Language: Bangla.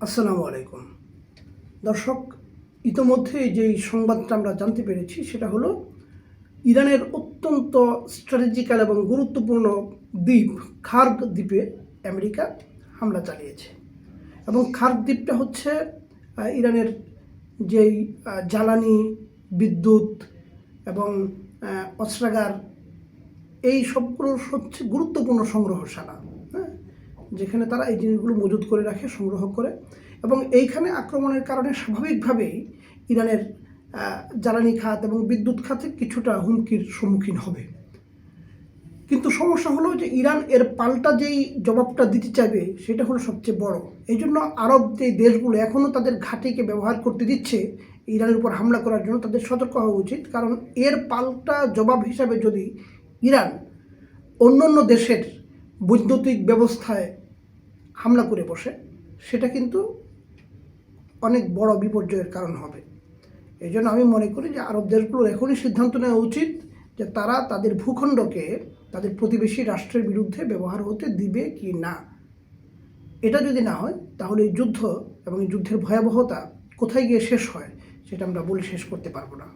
আসসালামু আলাইকুম দর্শক, ইতোমধ্যে যেই সংবাদটা আমরা জানতে পেরেছি সেটা হলো ইরানের অত্যন্ত স্ট্র্যাটেজিক্যাল এবং গুরুত্বপূর্ণ দ্বীপ খার্গ দ্বীপে আমেরিকা হামলা চালিয়েছে। এবং খার্গ দ্বীপটা হচ্ছে ইরানের যেই জ্বালানি, বিদ্যুৎ এবং অস্ত্রাগার, এই সবগুলোর হচ্ছে গুরুত্বপূর্ণ সংগ্রহশালা, হ্যাঁ, যেখানে তারা এই জিনিসগুলো মজুত করে রাখে, সংগ্রহ করে। এবং এইখানে আক্রমণের কারণে স্বাভাবিকভাবেই ইরানের জ্বালানি খাত এবং বিদ্যুৎ খাতে কিছুটা হুমকির সম্মুখীন হবে। কিন্তু সমস্যা হলো যে ইরান এর পাল্টা যেই জবাবটা দিতে চাইবে সেটা হলো সবচেয়ে বড়। এই জন্য আরব যে দেশগুলো এখনও তাদের ঘাঁটিকে ব্যবহার করতে দিচ্ছে ইরানের উপর হামলা করার জন্য, তাদের সতর্ক হওয়া উচিত। কারণ এর পাল্টা জবাব হিসাবে যদি ইরান অন্য দেশের বৈদ্যুতিক ব্যবস্থায় হামলা করে বসে, সেটা কিন্তু অনেক বড় বিপর্যয়ের কারণ হবে। এই জন্য আমি মনে করি যে আরব দেশগুলোর এখনই সিদ্ধান্ত নেওয়া উচিত যে তারা তাদের ভূখণ্ডকে তাদের প্রতিবেশী রাষ্ট্রের বিরুদ্ধে ব্যবহার হতে দিবে কি না। এটা যদি না হয় তাহলে এই যুদ্ধ এবং এই যুদ্ধের ভয়াবহতা কোথায় গিয়ে শেষ হয় সেটা আমরা বলে শেষ করতে পারবো না।